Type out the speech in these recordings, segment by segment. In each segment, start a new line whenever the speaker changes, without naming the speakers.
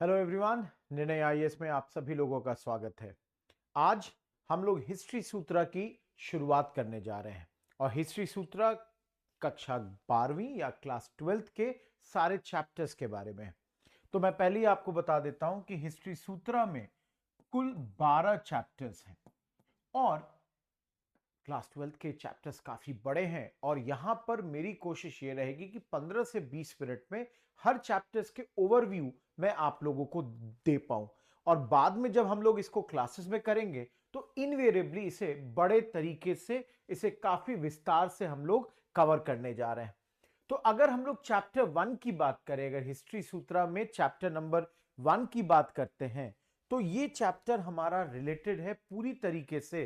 Hello everyone, निर्णय IAS में आप सभी लोगों का स्वागत है। आज हम लोग हिस्ट्री सूत्रा की शुरुआत करने जा रहे हैं और हिस्ट्री सूत्रा कक्षा 12वीं या क्लास 12th के सारे चैप्टर्स के बारे में। तो मैं पहले ही आपको बता देता हूं कि हिस्ट्री सूत्रा में कुल 12 चैप्टर्स हैं और क्लास 12th के चैप्टर्स काफी बड़े हैं और यहां पर मेरी कोशिश ये रहेगी कि 15 से 20 मिनट में हर चैप्टर्स के ओवरव्यू मैं आप लोगों को दे पाऊं और बाद में जब हम लोग इसको क्लासेस में करेंगे तो इनवेरिएबली इसे बड़े तरीके से इसे काफी विस्तार से हम लोग कवर करने जा रहे हैं। तो अगर हम लोग चैप्टर 1 की बात करें, अगर हिस्ट्री सूत्रा में चैप्टर नंबर 1 की बात करते हैं तो ये चैप्टर हमारा रिलेटेड है पूरी तरीके से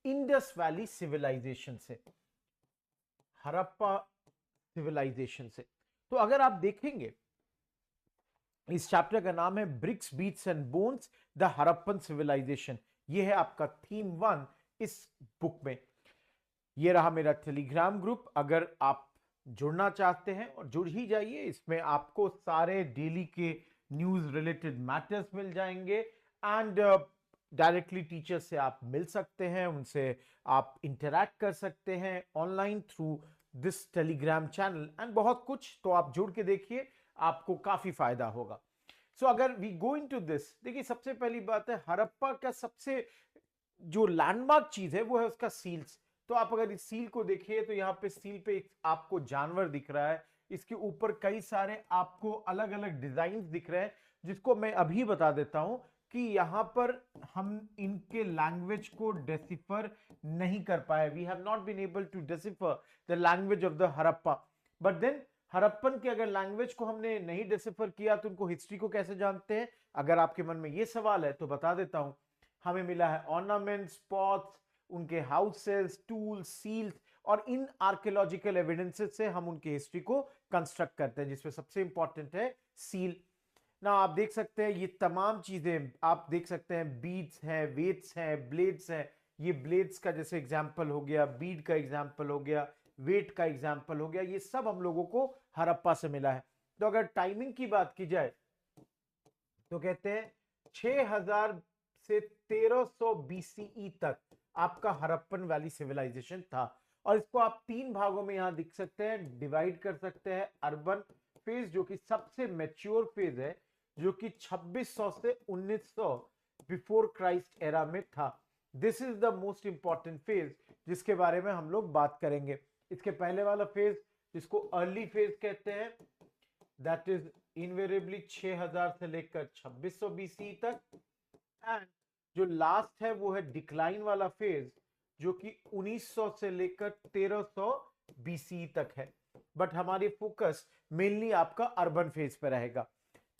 इंडस वैली सिविलाइजेशन से, हड़प्पा सिविलाइजेशन से। तो अगर आप देखेंगे इस चैप्टर का नाम है bricks beads and bones the Harappan civilisation. ये है आपका थीम 1 इस बुक में। ये रहा मेरा टेलीग्राम ग्रुप, अगर आप जुड़ना चाहते हैं और जुड़ ही जाइए। इसमें आपको सारे डेली के न्यूज रिलेटेड मैटर्स मिल जाएंगे एंड डायरेक्टली टीचर से आप मिल सकते हैं, उनसे आप इंटरैक्ट कर सकते हैं online through this Telegram channel and बहुत कुछ। तो आप जुड़ के देखिए, आपको काफी फायदा होगा। सो अगर वी गो इनटू दिस, देखिए सबसे पहली बात है हड़प्पा का सबसे जो लैंडमार्क चीज है वो है उसका सील्स। तो आप अगर इस सील को देखिए तो यहाँ पे सील पे एक आपको जानवर दिख रहा है, इसके ऊपर कई सारे आपको अलग अलग डिजाइन दिख रहे हैं जिसको मैं अभी बता देता हूं कि यहां पर हम इनके लैंग्वेज को डेसिफर नहीं कर पाए। We have not been able to decipher the language of the Harappa, but then Harappan के अगर लैंग्वेज को हमने नहीं डेसिफर किया तो उनको हिस्ट्री को कैसे जानते हैं? अगर आपके मन में ये सवाल है तो बता देता हूं। हमें मिला है ऑर्नामेंट्स, पॉट्स, उनके हाउसेस, टूल्स, सील्स और इन आर्कियोलॉजिकल एविडेंसेस से हम उनकी हिस्ट्री को कंस्ट्रक्ट करते हैं, जिसमें सबसे इंपॉर्टेंट है सील। ना आप देख सकते हैं ये तमाम चीजें आप देख सकते हैं, बीड्स हैं, वेट्स हैं, ब्लेड्स हैं। ये ब्लेड्स का जैसे एग्जाम्पल हो गया, बीड का एग्जाम्पल हो गया, वेट का एग्जाम्पल हो गया, ये सब हम लोगों को हड़प्पा से मिला है। तो अगर टाइमिंग की बात की जाए तो कहते हैं 6000 से 1300 बीसीई तक आपका हड़प्पन वैली सिविलाइजेशन था। और इसको आप 3 भागों में यहां दिख सकते हैं, डिवाइड कर सकते हैं। अर्बन फेज जो कि सबसे मैच्योर फेज है, जो कि 2600 से 1900 बिफोर क्राइस्ट एरा में था। This is the most important phase जिसके बारे में हम लोग बात करेंगे। इसके पहले वाला फेज जिसको अर्ली फेज कहते हैं, दैट इज इनवेरिएबली 6000 से लेकर 2600 बीसी तक। एंड जो लास्ट है वो है डिक्लाइन वाला फेज जो कि 1900 से लेकर 1300 बीसी तक है। बट हमारी फोकस मेनली आपका अर्बन फेज पे रहेगा।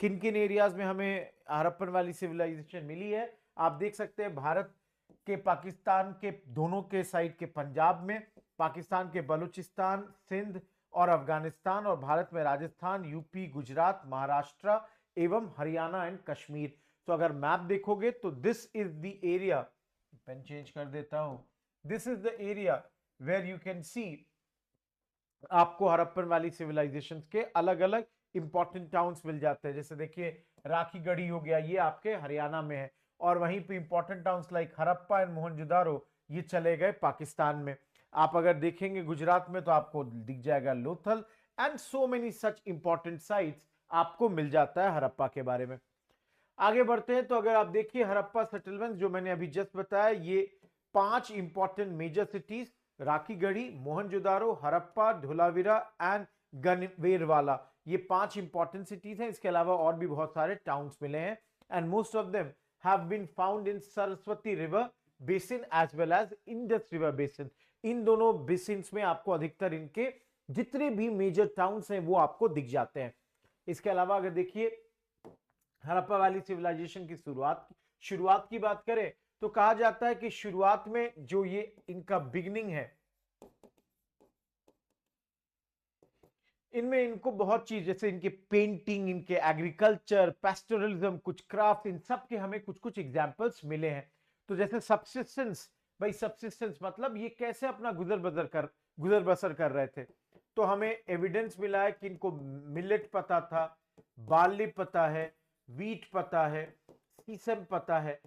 किन किन एरियाज में हमें हड़प्पन वाली सिविलाइजेशन मिली है आप देख सकते हैं। भारत के पाकिस्तान के दोनों के साइड के पंजाब में, पाकिस्तान के बलूचिस्तान, सिंध और अफगानिस्तान, और भारत में राजस्थान, यूपी, गुजरात, महाराष्ट्र एवं हरियाणा एंड कश्मीर। तो अगर मैप देखोगे तो this is the area, pen change कर देता हूं, this is the area where you can see आपको हड़प्पन वैली सिविलाइजेशन के अलग अलग इंपॉर्टेंट टाउन्स मिल जाते हैं। जैसे देखिए राखीगढ़ी हो गया, ये आपके हरियाणा में है, और वहीं पे important towns like Harappa and Mohenjodaro ये चले गए पाकिस्तान में। आप अगर देखेंगे गुजरात में तो आपको दिख जाएगा Lothal and so many such important sites आपको मिल जाता है हड़प्पा के बारे में। आगे बढ़ते हैं तो अगर आप देखिए हड़प्पा सेटलमेंट जो मैंने अभी जस्ट बताया, ये 5 important major cities Rakhigarhi, Mohenjodaro, Harappa, Dholavira and Ganweriwala, ये 5 इंपॉर्टेंट सिटीज हैं। इसके अलावा और भी बहुत सारे टाउन्स मिले हैं and most of them have been found in Saraswati river basin as well as Indus river basin. इन दोनों बेसिन्स में आपको अधिकतर इनके जितने भी मेजर टाउन्स हैं वो आपको दिख जाते हैं। इसके अलावा अगर देखिए हड़प्पा वैली सिविलाइजेशन की शुरुआत की बात करें तो कहा जाता है कि शुरुआत में जो ये इनका बिगनिंग है, इनमें इनको बहुत चीज जैसे इनके पेंटिंग, इनके एग्रीकल्चर, पेस्टोरलिज्म, कुछ क्राफ्ट, इन सब के हमें कुछ कुछ एग्जांपल्स मिले हैं। तो जैसे सब्सिस्टेंस, भाई सब्सिस्टेंस मतलब ये कैसे अपना गुजर बसर कर रहे थे। तो हमें एविडेंस मिला है कि इनको मिलेट पता था, बार्ली पता है, वीट पता है, सीसम पता है।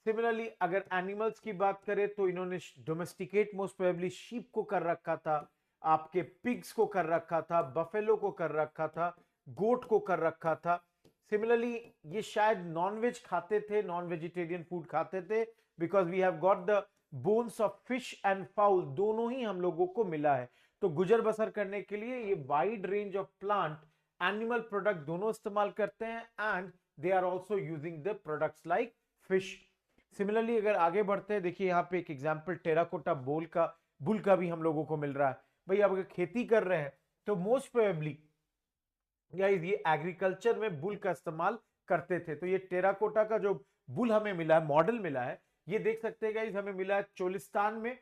सिमिलरली अगर एनिमल्स की बात करें तो इन्होंने डोमेस्टिकेट मोस्ट प्रोबेबली शीप को कर रखा था, आपके पिग्स को कर रखा था, बफेलो को कर रखा था, गोट को कर रखा था। सिमिलरली ये शायद नॉनवेज खाते थे, नॉन वेजिटेरियन फूड खाते थे, because we have got the bones of fish and fowl, दोनों ही हम लोगों को मिला है। तो गुजर बसर करने के लिए ये wide range of plant animal product दोनों इस्तेमाल करते हैं, and they are also using the products like fish. Similarly अगर आगे बढ़ते हैं, देखिए यहाँ पे एक एग्जांपल टेराकोटा बुल का भी हम लोगों को मिल रहा है। भाई आप अगर खेती कर रहे हैं तो मोस्ट प्रोबेबली गाइस ये एग्रीकल्चर में बुल का इस्तेमाल करते थे। तो ये टेराकोटा का जो बुल हमें मिला है, मॉडल मिला है, ये देख सकते हैं गाइस हमें मिला है चोलिस्तान में,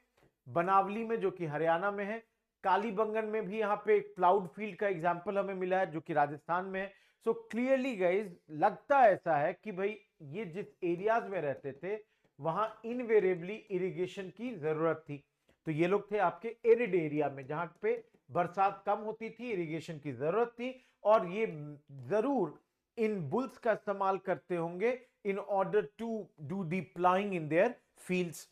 बनावली में जो कि हरियाणा में है, कालीबंगन में भी यहाँ पे एक प्लाउड फील्ड का एग्जाम्पल हमें मिला है जो कि राजस्थान में है। सो क्लियरली गाइस लगता ऐसा है कि भाई ये जिस एरियाज में रहते थे वहां इनवेरिएबली इरिगेशन की जरूरत थी। तो ये लोग थे आपके एरिड एरिया में जहां पे बरसात कम होती थी, इरिगेशन की जरूरत थी, और ये जरूर इन बुल्स का इस्तेमाल करते होंगे in order to do the ploughing in their fields.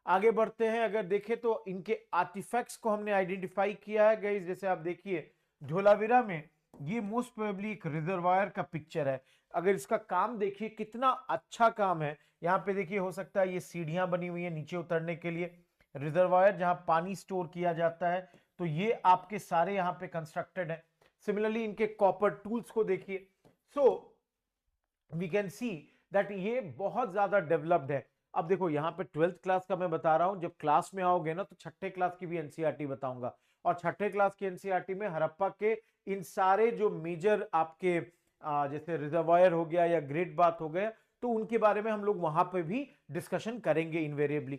आगे बढ़ते हैं, अगर देखें तो इनके आर्टिफैक्ट्स को हमने आइडेंटिफाई किया है गाइस। जैसे आप देखिए धोलावीरा में ये मोस्ट प्रोबेबली एक रिजर्वायर का पिक्चर है। अगर इसका काम देखिए कितना अच्छा काम है, यहाँ पे देखिए हो सकता है ये सीढ़ियां बनी हुई है नीचे उतरने के लिए, रिजर्वायर जहां पानी स्टोर किया जाता है, तो ये आपके सारे यहाँ पे कंस्ट्रक्टेड है। सिमिलरली इनके कॉपर टूल्स को देखिए, so we can see that ये बहुत ज्यादा डेवलप्ड है। अब देखो यहाँ पे 12th क्लास का मैं बता रहा हूं, जब क्लास में आओगे ना तो छठे क्लास की भी एनसीईआरटी बताऊंगा, और छठे क्लास की एनसीईआरटी में हड़प्पा के इन सारे जो मेजर आपके जैसे रिजर्वायर हो गया या ग्रेट बाथ हो गया, तो उनके बारे में हम लोग वहां पे भी डिस्कशन करेंगे इनवेरिएबली।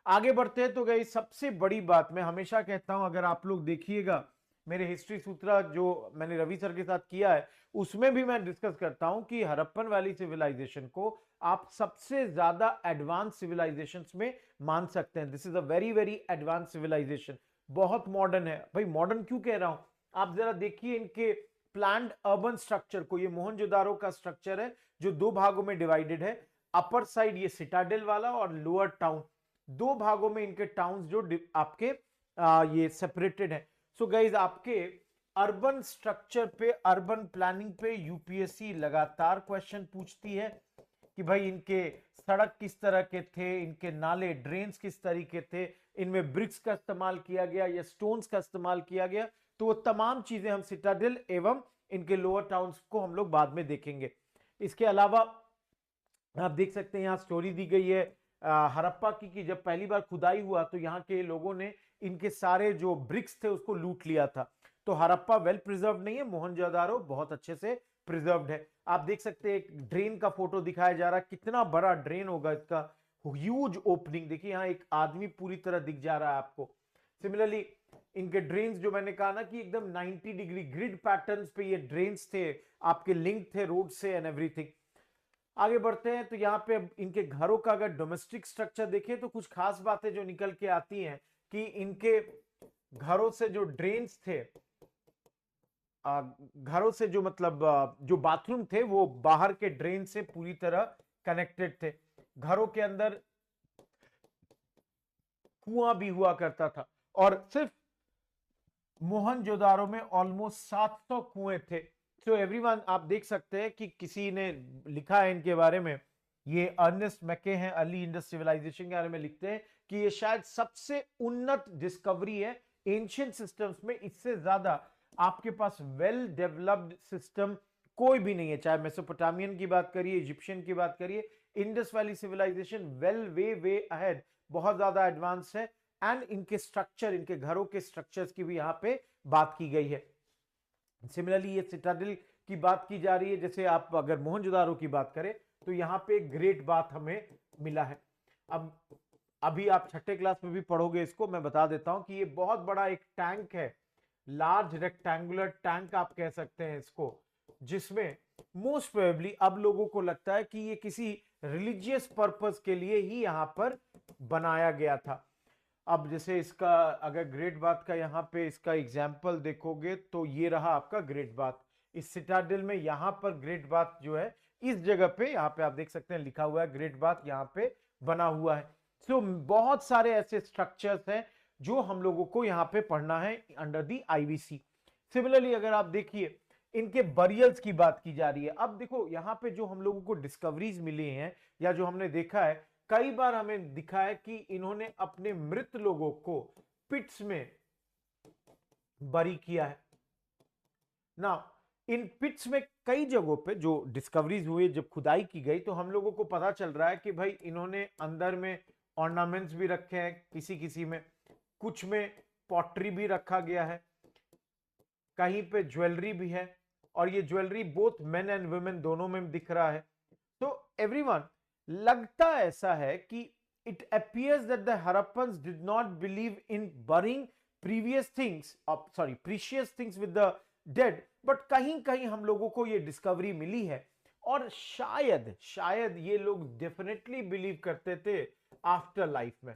आगे बढ़ते हैं तो गई सबसे बड़ी बात मैं हमेशा कहता हूं, अगर आप लोग देखिएगा मेरे हिस्ट्री सूत्रा जो मैंने रवि सर के साथ किया है उसमें भी मैं डिस्कस करता हूं कि हड़प्पन वैली सिविलाइजेशन को आप सबसे ज्यादा एडवांस सिविलाइजेशन में मान सकते हैं। This is a very very advance civilisation, बहुत मॉडर्न है। भाई मॉडर्न क्यों कह रहा हूं, आप जरा देखिए इनके प्लान्ड अर्बन स्ट्रक्चर को। ये मोहनजोदारो का स्ट्रक्चर है जो दो भागों में डिवाइडेड है, अपर साइड ये सिटाडेल वाला और लोअर टाउन, दो भागों में इनके टाउन्स जो आपके ये सेपरेटेड है। सो गाइज आपके अर्बन स्ट्रक्चर पे, अर्बन प्लानिंग पे यूपीएससी लगातार क्वेश्चन पूछती है कि भाई इनके सड़क किस तरह के थे, इनके नाले ड्रेन्स किस तरीके थे, इनमें ब्रिक्स का इस्तेमाल किया गया या स्टोन्स का इस्तेमाल किया गया। तो वो तमाम चीजें हम सिटाडेल एवं इनके लोअर टाउन्स को हम लोग बाद में देखेंगे। इसके अलावा आप देख सकते हैं यहाँ स्टोरी दी गई है हड़प्पा की कि जब पहली बार खुदाई हुआ तो यहाँ के लोगों ने इनके सारे जो ब्रिक्स थे उसको लूट लिया था। तो हड़प्पा वेल प्रिजर्व नहीं है, मोहनजोदारो बहुत अच्छे से प्रिजर्व्ड है। आप देख सकते हैं एक ड्रेन का फोटो दिखाया जा रहा है, कितना बड़ा ड्रेन होगा इसका, ह्यूज ओपनिंग। देखिए यहाँ एक आदमी पूरी तरह दिख जा रहा है आपको। सिमिलरली इनके ड्रेन्स जो मैंने कहा ना कि एकदम 90 डिग्री ग्रिड पैटर्न्स पे ये ड्रेन्स थे, आपके लिंक थे रोड से एंड एवरीथिंग। आगे बढ़ते हैं तो यहाँ पे इनके घरों का अगर डोमेस्टिक स्ट्रक्चर देखें तो कुछ खास बातें जो निकल के आती हैं कि इनके घरों से जो ड्रेन्स थे, घरों से जो मतलब जो बाथरूम थे वो बाहर के ड्रेन से पूरी तरह कनेक्टेड थे। घरों के अंदर कुआं भी हुआ करता था, और सिर्फ मोहनजोदारो में ऑलमोस्ट 700 कुएं थे। तो एवरीवन आप देख सकते हैं कि किसी ने लिखा है इनके बारे में, ये अर्नेस्ट मैके हैं, अर्ली इंडस सिविलाइजेशन के बारे में लिखते हैं कि ये शायद सबसे उन्नत डिस्कवरी है एंशिएंट सिस्टम्स में। इससे ज्यादा आपके पास वेल डेवलप्ड सिस्टम कोई भी नहीं है, चाहे मेसोपोटामियन की बात करिए, इजिप्शियन की बात करिए, Indus valley civilisation well way ahead, बहुत ज्यादा एडवांस है। एंड इनके स्ट्रक्चर, इनके घरों के स्ट्रक्चर्स की भी यहां पे बात की गई है। सिमिलरली ये सिटाडेल की बात की जा रही है। जैसे आप अगर मोहनजोदारो की बात करें तो यहाँ पे ग्रेट बात हमें मिला है। अब अभी आप छठे क्लास में भी पढ़ोगे इसको, मैं बता देता हूं कि ये बहुत बड़ा एक टैंक है, लार्ज रेक्टेंगुलर टैंक आप कह सकते हैं इसको, जिसमें मोस्ट प्रोबेबली अब लोगों को लगता है कि ये किसी रिलीजियस पर्पस के लिए ही यहां पर बनाया गया था। अब जैसे इसका अगर ग्रेट बाथ का यहाँ पे इसका एग्जाम्पल देखोगे तो ये रहा आपका ग्रेट बाथ। इस सिटाडेल में यहाँ पर ग्रेट बाथ जो है इस जगह पे यहाँ पे आप देख सकते हैं लिखा हुआ है ग्रेट बाथ यहाँ पे बना हुआ है। सो बहुत सारे ऐसे स्ट्रक्चर्स हैं जो हम लोगों को यहाँ पे पढ़ना है अंडर दी आईवीसी। सिमिलरली अगर आप देखिए इनके बरियल्स की बात की जा रही है। अब देखो यहाँ पे जो हम लोगों को डिस्कवरीज मिली हैं या जो हमने देखा है, कई बार हमें दिखा है कि इन्होंने अपने मृत लोगों को पिट्स में बरी किया है ना। इन पिट्स में कई जगहों पे जो डिस्कवरीज हुई, जब खुदाई की गई तो हम लोगों को पता चल रहा है कि भाई इन्होंने अंदर में ऑर्नामेंट्स भी रखे हैं, किसी किसी में, कुछ में पॉटरी भी रखा गया है, कहीं पे ज्वेलरी भी है, और ये jewellery both men and women दोनों में दिख रहा है। तो एवरीवन, लगता ऐसा है कि it appears that the Harappans did not believe in burying precious things with the dead, but कहीं कहीं हम लोगों को ये डिस्कवरी मिली है, और शायद शायद ये लोग डेफिनेटली बिलीव करते थे आफ्टर लाइफ में।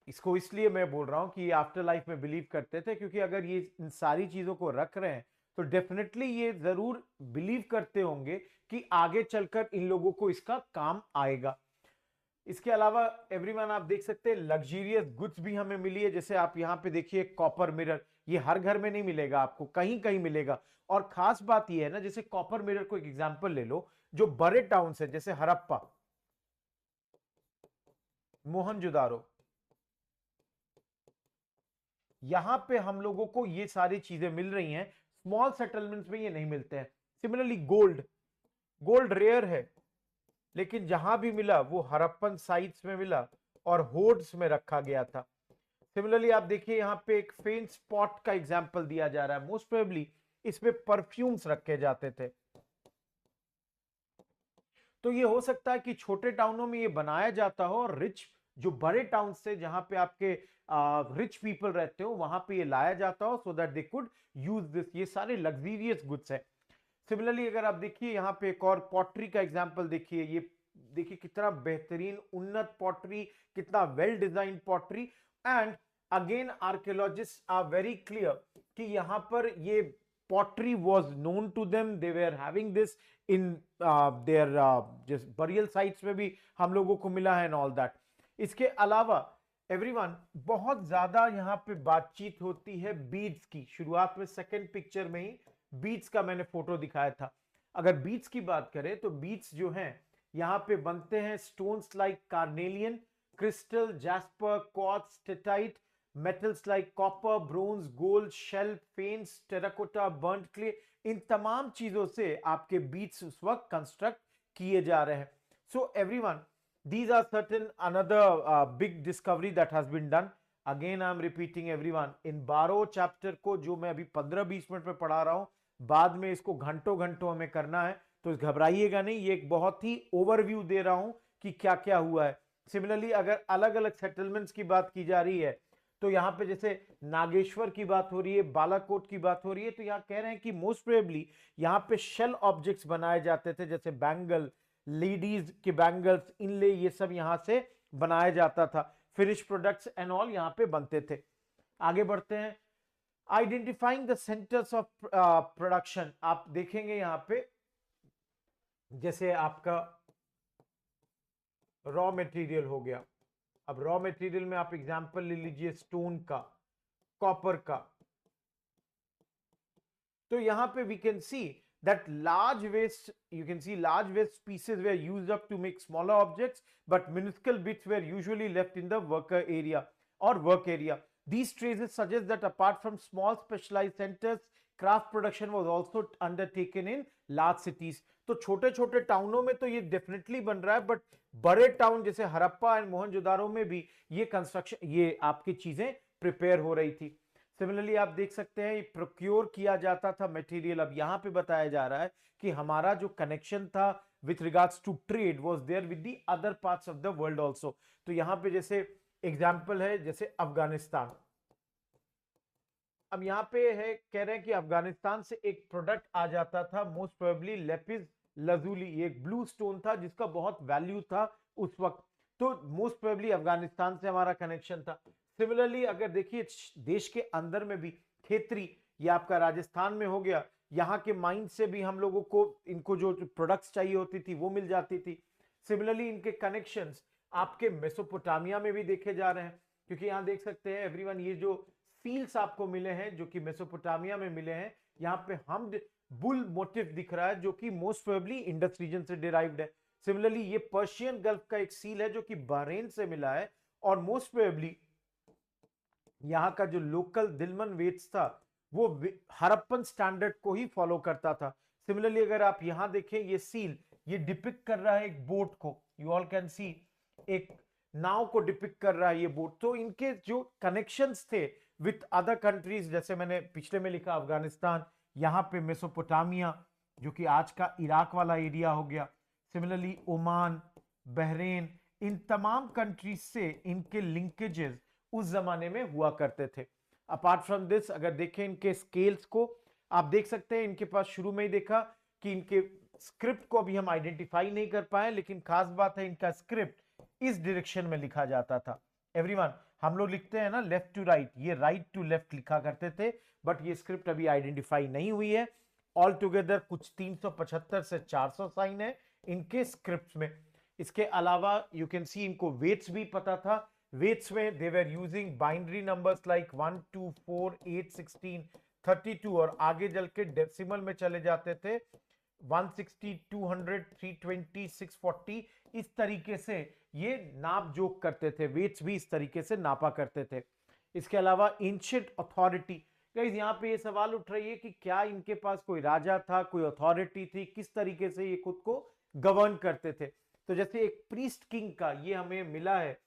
इसको इसलिए मैं बोल रहा हूं कि ये आफ्टर लाइफ में बिलीव करते थे, क्योंकि अगर ये इन सारी चीजों को रख रहे हैं तो डेफिनेटली ये जरूर बिलीव करते होंगे कि आगे चलकर इन लोगों को इसका काम आएगा। इसके अलावा एवरीवन आप देख सकते हैं लग्जरियस गुड्स भी हमें मिली है। जैसे आप यहां पे देखिए कॉपर मिरर, ये हर घर में नहीं मिलेगा, आपको कहीं कहीं मिलेगा। और खास बात ये है ना, जैसे कॉपर मिरर को एक एग्जांपल ले लो, जो बड़े टाउन है जैसे हड़प्पा, मोहनजोदारो, यहां पे हम लोगों को ये सारी चीजें मिल रही हैं, स्मॉल सेटलमेंट्स में ये नहीं मिलते हैं। सिमिलरली गोल्ड, गोल्ड रेयर है, लेकिन जहां भी मिला वो हड़प्पन साइट्स में मिला और होर्ड्स में रखा गया था। सिमिलरली आप देखिए यहां पे एक फेन स्पॉट का एग्जांपल दिया जा रहा है, मोस्ट प्रोबेबली इसमें परफ्यूम्स रखे जाते थे। तो ये हो सकता है कि छोटे टाउनों में ये बनाया जाता हो, और रिच जो बड़े टाउन से जहां पे आपके रिच पीपल रहते हो वहां पे ये लाया जाता हो, so that they could use this. ये सारे लग्जरियस गुड्स है। सिमिलरली अगर आप देखिए यहाँ पे एक और पॉटरी का एग्जांपल देखिए, ये देखिए कितना बेहतरीन उन्नत पॉटरी, कितना well design pottery. And again archaeologist are very clear कि यहाँ पर ये pottery was known to them, they were having this in their just burial sites में भी हम लोगों को मिला है and all that। इसके अलावा एवरीवन बहुत ज्यादा यहाँ पे बातचीत होती है बीड्स की। शुरुआत में सेकंड पिक्चर में ही बीड्स का मैंने फोटो दिखाया था। अगर बीड्स की बात करें तो बीड्स जो हैं यहाँ पे बनते हैं stones like carnelian, crystal, jasper, quartz, steatite, metals like copper, bronze, gold, shell, faience, terracotta, burnt clay, इन तमाम चीजों से आपके बीट्स उस वक्त कंस्ट्रक्ट किए जा रहे हैं। So everyone, these are certain another big discovery that has been done। Again I am repeating everyone, in 12 chapter को जो मैं अभी 15-20 मिनट में पढ़ा रहा हूं, बाद में इसको घंटों घंटों हमें करना है, तो घबराइएगा नहीं। ये एक बहुत ही ओवरव्यू दे रहा हूं कि क्या क्या हुआ है। सिमिलरली अगर अलग अलग सेटलमेंट्स की बात की जा रही है, तो यहां पे जैसे नागेश्वर की बात हो रही है, बालाकोट की बात हो रही है, तो यहां कह रहे हैं कि मोस्ट प्रोबेबली यहां पे शेल ऑब्जेक्ट्स बनाए जाते थे, जैसे बैंगल, लेडीज के बैंगल्स, इनले, ये सब यहां से बनाया जाता था। फिनिश प्रोडक्ट्स एंड ऑल यहां पे बनते थे। आगे बढ़ते हैं। Identifying the centres of production, आप देखेंगे यहां पे जैसे आपका रॉ मटेरियल हो गया। अब रॉ मटेरियल में आप एग्जांपल ले लीजिए स्टोन का, कॉपर का। तो यहां पे we can see that large waste, you can see large waste pieces were used up to make smaller objects, but minuscule bits were usually left in the worker area or work area। These traces suggest that apart from small specialized centers, craft production was also undertaken in large cities। तो छोटे छोटे टाउनों में तो ये definitely बन रहा है, but बड़े टाउन जैसे हड़प्पा एंड मोहनजोदारो में भी ये कंस्ट्रक्शन, ये आपकी चीजें प्रिपेयर हो रही थी। सिमिलरली आप देख सकते हैं प्रोक्योर किया जाता था मटेरियल। अब यहां पे बताया जा रहा है कि हमारा जो कनेक्शन था with regards to trade was there with the other parts of the world also. तो यहां पे जैसे एग्जांपल है जैसे अफगानिस्तान। अब यहां पे है, कह रहे हैं कि अफगानिस्तान से एक प्रोडक्ट आ जाता था, मोस्ट प्रोबेबली लेपिस लजूली, एक ब्लू स्टोन था जिसका बहुत वैल्यू था उस वक्त। तो मोस्ट प्रोबेबली अफगानिस्तान से हमारा कनेक्शन था। सिमिलरली अगर देखिए देश के अंदर में भी खेतरी, ये आपका राजस्थान में हो गया, यहाँ के माइन से भी हम लोगों को इनको जो प्रोडक्ट्स चाहिए होती थी वो मिल जाती थी। सिमिलरली इनके कनेक्शंस आपके मेसोपोटामिया में भी देखे जा रहे हैं, क्योंकि यहाँ देख सकते हैं एवरीवन, ये जो सील्स आपको मिले हैं जो कि मेसोपोटामिया में मिले हैं, यहाँ पे हम बुल मोटिव दिख रहा है जो कि मोस्ट प्रोबेबली इंडस रीजन से डिराइव्ड है। सिमिलरली ये पर्शियन गल्फ का एक सील है जो कि बहरेन से मिला है, और मोस्ट प्रोबेबली यहाँ का जो लोकल दिलमन वेट्स था वो हड़प्पन स्टैंडर्ड को ही फॉलो करता था। सिमिलरली अगर आप यहां देखें, ये सील ये डिपिक्ट कर रहा है एक बोट को, यू ऑल कैन सी, एक नाव को डिपिक्ट कर रहा है ये बोट। तो इनके जो कनेक्शंस थे विथ अदर कंट्रीज, जैसे मैंने पिछले में लिखा अफगानिस्तान, यहाँ पे मेसोपोटामिया जो कि आज का इराक वाला एरिया हो गया, सिमिलरली ओमान, बहरेन, इन तमाम कंट्रीज से इनके लिंकेजेस उस जमाने में हुआ करते थे। अपार्ट फ्रॉम दिस अगर देखें इनके स्केल्स को, आप देख सकते हैं इनके पास शुरू में ही देखा कि इनके स्क्रिप्ट को अभी हम आइडेंटिफाई नहीं कर पाए, लेकिन खास बात है इनका स्क्रिप्ट इस डायरेक्शन में लिखा जाता था। एवरीवन, हम लोग लिखते हैं ना लेफ्ट टू राइट, ये राइट टू लेफ्ट लिखा करते थे, बट ये स्क्रिप्ट अभी आइडेंटिफाई नहीं हुई है। ऑल टुगेदर कुछ 375 से 400 साइन है इनके स्क्रिप्ट में। इसके अलावा यू कैन सी इनको वेट्स भी पता था। वेट्स में they were using binary numbers like 1 2 4 8 16 32, और आगे चल के डेसिमल में चले जाते थे 160 200 320 640। इस तरीके से ये नाप जोक करते थे, वेट्स भी इस तरीके से नापा करते थे। इसके अलावा एंशिएंट अथॉरिटी, गाइस यहाँ पे ये सवाल उठ रही है कि क्या इनके पास कोई राजा था, कोई अथॉरिटी थी, किस तरीके से ये खुद को गवर्न करते थे। तो जैसे एक प्रीस्ट किंग का ये हमें मिला है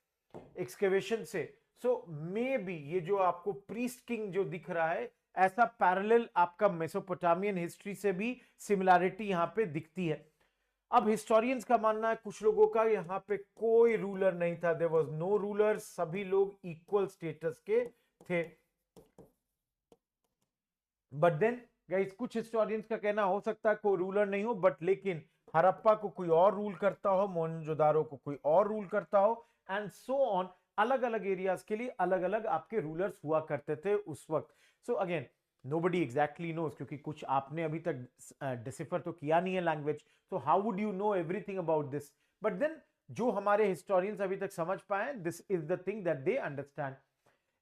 एक्सकेवेशन से, सो मे बी ये जो आपको प्रीस्ट किंग जो दिख रहा है, ऐसा पैरेलल आपका मेसोपोटामियन हिस्ट्री से भी सिमिलैरिटी यहां पे दिखती है। अब हिस्टोरियंस का मानना है कुछ लोगों का यहाँ पे कोई रूलर नहीं था, देयर वाज नो रूलर, सभी लोग इक्वल स्टेटस के थे। बट देन गाइस कुछ हिस्टोरियंस का कहना हो सकता है कोई रूलर नहीं हो, बट लेकिन हड़प्पा को कोई और रूल करता हो, मोहनजोदारो को कोई और रूल करता हो, एंड सो ऑन। अलग अलग एरियाज के लिए अलग अलग आपके रूलर्स हुआ करते थे उस वक्त। So again nobody exactly knows, क्योंकि कुछ आपने अभी तक डिसिफर तो किया नहीं है लैंग्वेज, तो how would you know everything about this. But then जो हमारे हिस्टोरियंस अभी तक समझ पाए, this is the thing that they understand.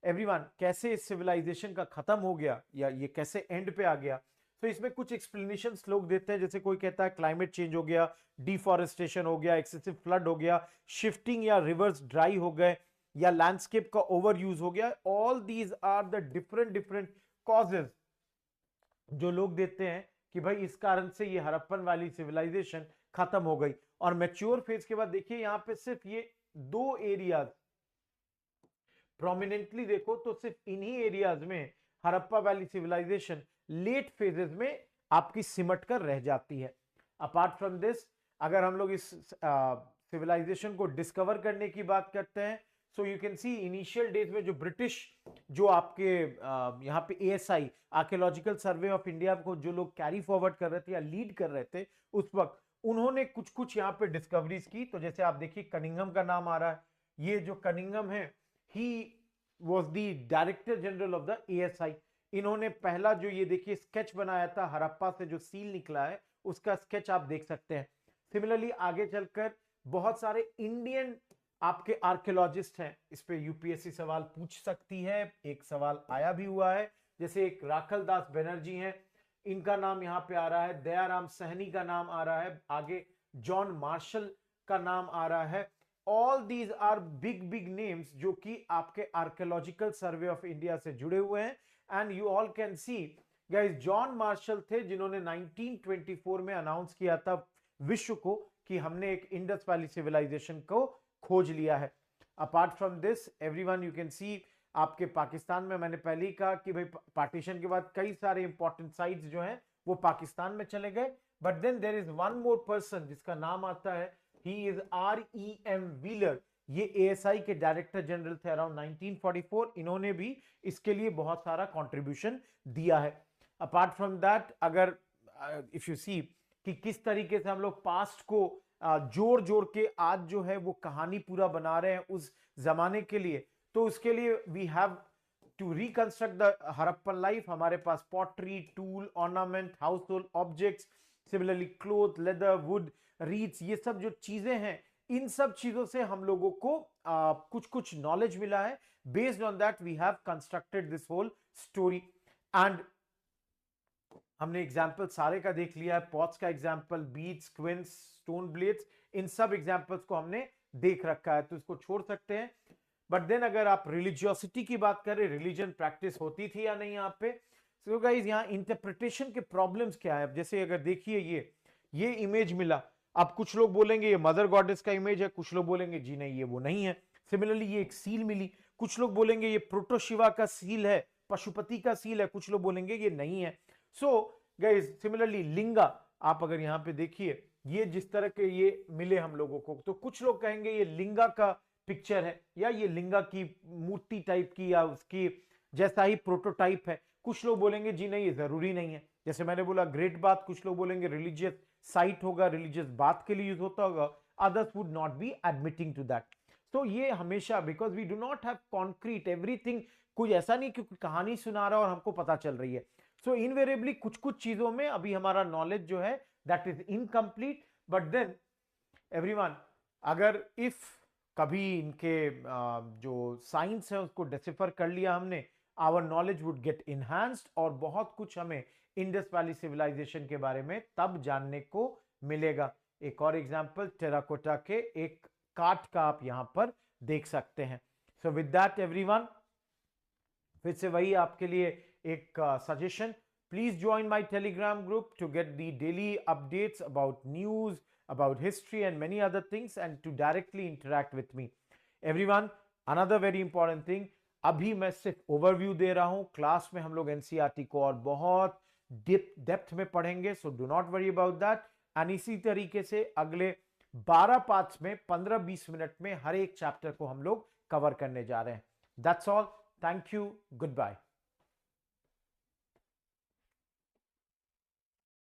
Everyone, कैसे इस सिविलाइजेशन का खत्म हो गया या ये कैसे एंड पे आ गया, तो इसमें कुछ एक्सप्लेनेशन लोग देते हैं। जैसे कोई कहता है क्लाइमेट चेंज हो गया, डिफॉरेस्टेशन हो गया, एक्सेसिव फ्लड हो गया, शिफ्टिंग या रिवर्स ड्राई हो गए, या लैंडस्केप का ओवर यूज हो गया। All these are the different different causes जो लोग देते हैं कि भाई इस कारण से ये हड़प्पन वाली सिविलाइजेशन खत्म हो गई। और मैच्योर फेज के बाद देखिए यहाँ पे सिर्फ ये दो एरियाज प्रोमिनेंटली देखो, तो सिर्फ इन्हीं एरियाज में Harappa valley civilisation late phases में आपकी सिमट कर रह जाती है। अपार्ट फ्रॉम दिस, अगर हम लोग इस सिविलाइजेशन को डिस्कवर करने की बात करते हैं, so you can C initial days में जो ब्रिटिश जो आपके यहाँ पे ASI archaeological survey of India को जो लोग कैरी फॉरवर्ड कर रहे थे या लीड कर रहे थे उस वक्त, उन्होंने कुछ कुछ यहाँ पे डिस्कवरीज की। तो जैसे आप देखिए कनिंघम का नाम आ रहा है, ये जो कनिंघम है he was the director general of the ASI. इन्होंने पहला जो ये देखिए स्केच बनाया था हड़प्पा से जो सील निकला है उसका स्केच आप देख सकते हैं। सिमिलरली आगे चलकर बहुत सारे इंडियन आपके आर्कियोलॉजिस्ट हैं, इस पे यूपीएससी सवाल पूछ सकती है, एक सवाल आया भी हुआ है। जैसे एक राखल दास बनर्जी हैं, इनका नाम यहाँ पे आ रहा है, दयाराम सहनी का नाम आ रहा है, आगे जॉन मार्शल का नाम आ रहा है। All these are big big names जो कि आपके आर्कियोलॉजिकल सर्वे ऑफ इंडिया से जुड़े हुए हैं। And you all can see guys, John Marshall थे जिन्होंने 1924 में अनाउंस किया था विश्व को कि हमने एक इंडस वैली सिविलाइजेशन को खोज लिया है। Apart from this everyone, you can सी आपके पाकिस्तान में मैंने पहले ही कहा कि भाई पार्टीशन के बाद कई सारे इंपॉर्टेंट साइट्स जो हैं वो पाकिस्तान में चले गए। But then there is one more person जिसका नाम आता है, ही इज R.E.M. व्हीलर। ये एएसआई के डायरेक्टर जनरल थे अराउंड 1944। इन्होंने भी इसके लिए बहुत सारा कंट्रीब्यूशन दिया है। अपार्ट फ्रॉम दैट, अगर इफ यू सी कि किस तरीके से हम लोग पास्ट को जोड़ जोड़ के आज जो है वो कहानी पूरा बना रहे हैं उस जमाने के लिए, तो उसके लिए we have to reconstruct the Harappan life हमारे पास pottery, tool, ornament, household objects, similarly cloth, leather, wood, reeds, ये सब जो चीजें हैं, इन सब चीजों से हम लोगों को कुछ कुछ नॉलेज मिला है. Based on that we have constructed this whole story. And हमने एग्जाम्पल सारे का देख लिया है. पॉट्स का example, beads, coins, stone blades, इन सब एग्जाम्पल्स को हमने देख रखा है, तो इसको छोड़ सकते हैं. बट देन अगर आप रिलीजियोसिटी की बात करें, रिलीजन प्रैक्टिस होती थी या नहीं यहाँ पे. सो गाइस, यहाँ इंटरप्रिटेशन के प्रॉब्लम्स क्या है. जैसे अगर देखिए ये इमेज मिला, अब कुछ लोग बोलेंगे ये मदर गॉडेस का इमेज है, कुछ लोग बोलेंगे जी नहीं ये वो नहीं है. सिमिलरली ये एक सील मिली, कुछ लोग बोलेंगे ये प्रोटो शिवा का सील है, पशुपति का सील है, कुछ लोग बोलेंगे ये नहीं है. सो गाइस, सिमिलरली लिंगा, आप अगर यहाँ पे देखिए ये जिस तरह के ये मिले हम लोगों को, तो कुछ लोग कहेंगे ये लिंगा का पिक्चर है या ये लिंगा की मूर्ति टाइप की या उसकी जैसा ही प्रोटोटाइप है. कुछ लोग बोलेंगे जी नहीं ये जरूरी नहीं है. जैसे मैंने बोला ग्रेट बाथ, कुछ लोग बोलेंगे रिलीजियस साइट होगा, रिलीजियस बात के लिए यूज होता होगा. Others would not be admitting to that. तो ये हमेशा, because we do not have concrete everything, कोई ऐसा नहीं कि कहानी सुना रहा और हमको पता चल रही है. सो इनवेरिएबली कुछ कुछ चीजों में अभी हमारा नॉलेज जो है that is incomplete. But then everyone, अगर इफ कभी इनके जो साइंस है उसको डिसिफर कर लिया हमने, our knowledge would get enhanced और बहुत कुछ हमें इंडस वैली सिविलाइजेशन के बारे में तब जानने को मिलेगा. एक और एग्जांपल टेराकोटा के एक काट का आप यहां पर देख सकते हैं. सो विद दैट एवरीवन, फिर से वही आपके लिए एक suggestion, please join my Telegram group to get the daily updates about news, about history and many other things, and to directly interact with me. Everyone, another very important thing, अभी मैं सिर्फ overview दे रहा हूं. Class में हम लोग NCERT को और बहुत डेप्थ में पढ़ेंगे, so do not worry about that. And इसी तरीके से अगले 12 पार्ट्स में 15-20 मिनट में हर एक चैप्टर को हम लोग कवर करने जा रहे हैं. That's all. Thank you. Good bye.